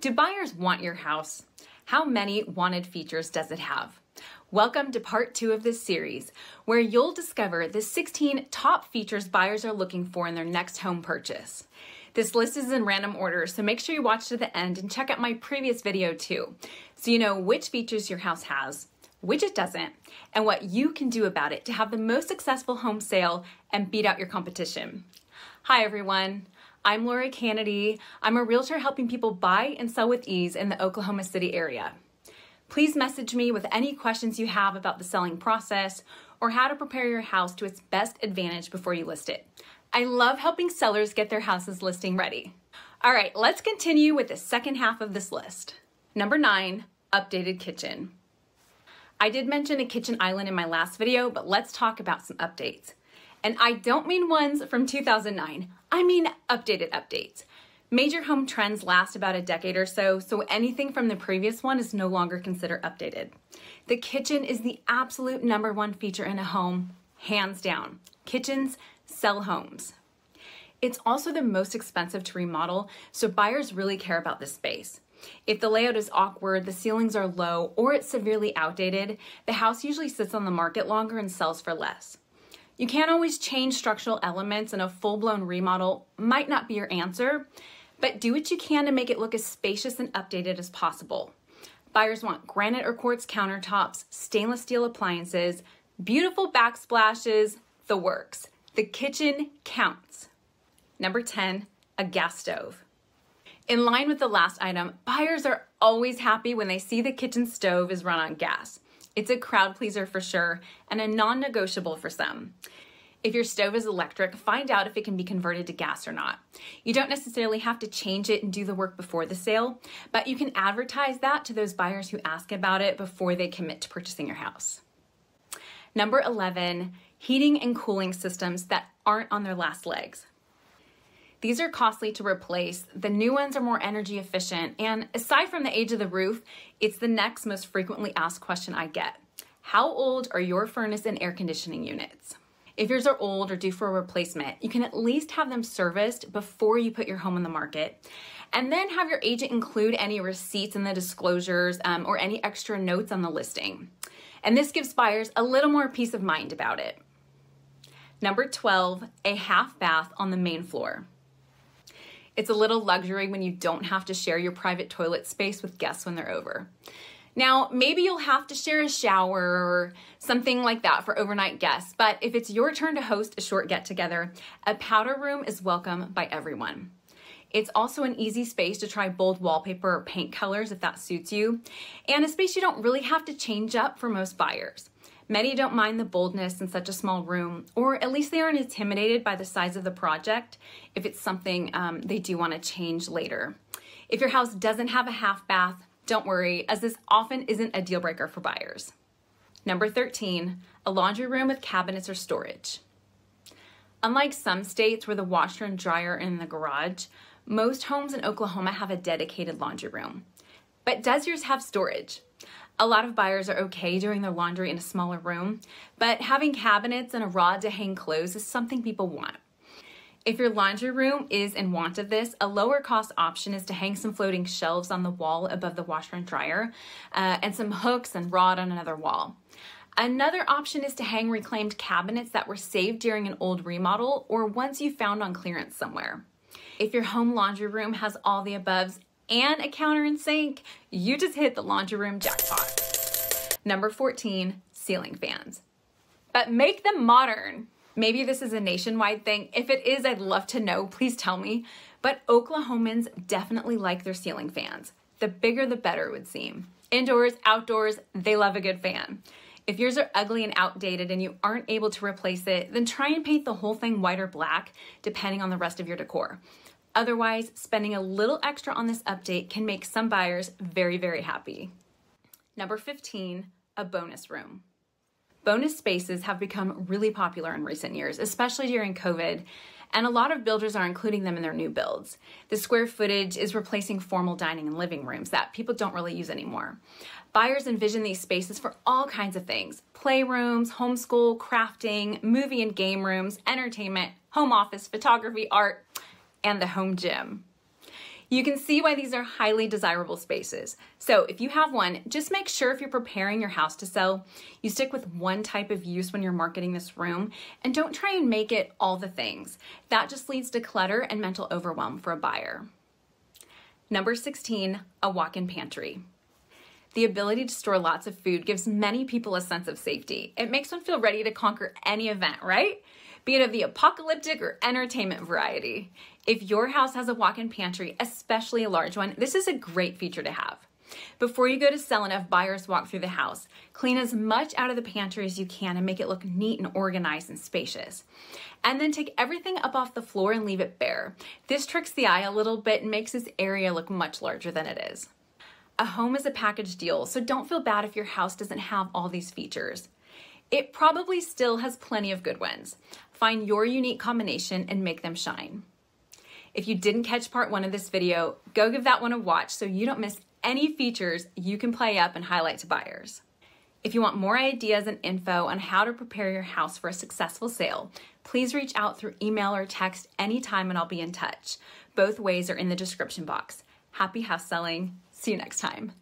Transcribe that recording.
Do buyers want your house? How many wanted features does it have? Welcome to part 2 of this series, where you'll discover the 16 top features buyers are looking for in their next home purchase. This list is in random order, so make sure you watch to the end and check out my previous video too, so you know which features your house has, which it doesn't, and what you can do about it to have the most successful home sale and beat out your competition. Hi everyone. I'm Laura Canedy. I'm a realtor helping people buy and sell with ease in the Oklahoma City area. Please message me with any questions you have about the selling process or how to prepare your house to its best advantage before you list it. I love helping sellers get their houses listing ready. All right, let's continue with the second half of this list. Number 9, updated kitchen. I did mention a kitchen island in my last video, but let's talk about some updates. And I don't mean ones from 2009. I mean updated updates. Major home trends last about a decade or so, so anything from the previous one is no longer considered updated. The kitchen is the absolute #1 feature in a home, hands down. Kitchens sell homes. It's also the most expensive to remodel, so buyers really care about this space. If the layout is awkward, the ceilings are low, or it's severely outdated, the house usually sits on the market longer and sells for less. You can't always change structural elements, and a full-blown remodel might not be your answer, but do what you can to make it look as spacious and updated as possible. Buyers want granite or quartz countertops, stainless steel appliances, beautiful backsplashes, the works. The kitchen counts. Number 10, a gas stove. In line with the last item, buyers are always happy when they see the kitchen stove is run on gas. It's a crowd pleaser for sure, and a non-negotiable for some. If your stove is electric, find out if it can be converted to gas or not. You don't necessarily have to change it and do the work before the sale, but you can advertise that to those buyers who ask about it before they commit to purchasing your house. Number 11, heating and cooling systems that aren't on their last legs. These are costly to replace. The new ones are more energy efficient, and aside from the age of the roof, it's the next most frequently asked question I get. How old are your furnace and air conditioning units? If yours are old or due for a replacement, you can at least have them serviced before you put your home on the market, and then have your agent include any receipts in the disclosures or any extra notes on the listing. And this gives buyers a little more peace of mind about it. Number 12, a half bath on the main floor. It's a little luxury when you don't have to share your private toilet space with guests when they're over. Now, maybe you'll have to share a shower or something like that for overnight guests, but if it's your turn to host a short get-together, a powder room is welcome by everyone. It's also an easy space to try bold wallpaper or paint colors if that suits you, and a space you don't really have to change up for most buyers. Many don't mind the boldness in such a small room, or at least they aren't intimidated by the size of the project if it's something they do want to change later. If your house doesn't have a half bath, don't worry, as this often isn't a deal breaker for buyers. Number 13, a laundry room with cabinets or storage. Unlike some states where the washer and dryer are in the garage, most homes in Oklahoma have a dedicated laundry room. But does yours have storage? A lot of buyers are okay doing their laundry in a smaller room, but having cabinets and a rod to hang clothes is something people want. If your laundry room is in want of this, a lower cost option is to hang some floating shelves on the wall above the washer and dryer, and some hooks and rod on another wall. Another option is to hang reclaimed cabinets that were saved during an old remodel or ones you found on clearance somewhere. If your home laundry room has all the aboves and a counter and sink, you just hit the laundry room jackpot. Number 14, ceiling fans. But make them modern. Maybe this is a nationwide thing. If it is, I'd love to know. Please tell me. But Oklahomans definitely like their ceiling fans. The bigger, the better, it would seem. Indoors, outdoors, they love a good fan. If yours are ugly and outdated and you aren't able to replace it, then try and paint the whole thing white or black, depending on the rest of your decor. Otherwise, spending a little extra on this update can make some buyers very, very happy. Number 15, a bonus room. Bonus spaces have become really popular in recent years, especially during COVID, and a lot of builders are including them in their new builds. The square footage is replacing formal dining and living rooms that people don't really use anymore. Buyers envision these spaces for all kinds of things: playrooms, homeschool, crafting, movie and game rooms, entertainment, home office, photography, art, and the home gym. You can see why these are highly desirable spaces. So if you have one, just make sure if you're preparing your house to sell, you stick with one type of use when you're marketing this room and don't try and make it all the things. That just leads to clutter and mental overwhelm for a buyer. Number 16, a walk-in pantry. The ability to store lots of food gives many people a sense of safety. It makes one feel ready to conquer any event, right? Be it of the apocalyptic or entertainment variety. If your house has a walk-in pantry, especially a large one, this is a great feature to have. Before you go to sell and have buyers walk through the house, clean as much out of the pantry as you can and make it look neat and organized and spacious. And then take everything up off the floor and leave it bare. This tricks the eye a little bit and makes this area look much larger than it is. A home is a package deal, so don't feel bad if your house doesn't have all these features. It probably still has plenty of good ones. Find your unique combination and make them shine. If you didn't catch part 1 of this video, go give that one a watch so you don't miss any features you can play up and highlight to buyers. If you want more ideas and info on how to prepare your house for a successful sale, please reach out through email or text anytime and I'll be in touch. Both ways are in the description box. Happy house selling. See you next time.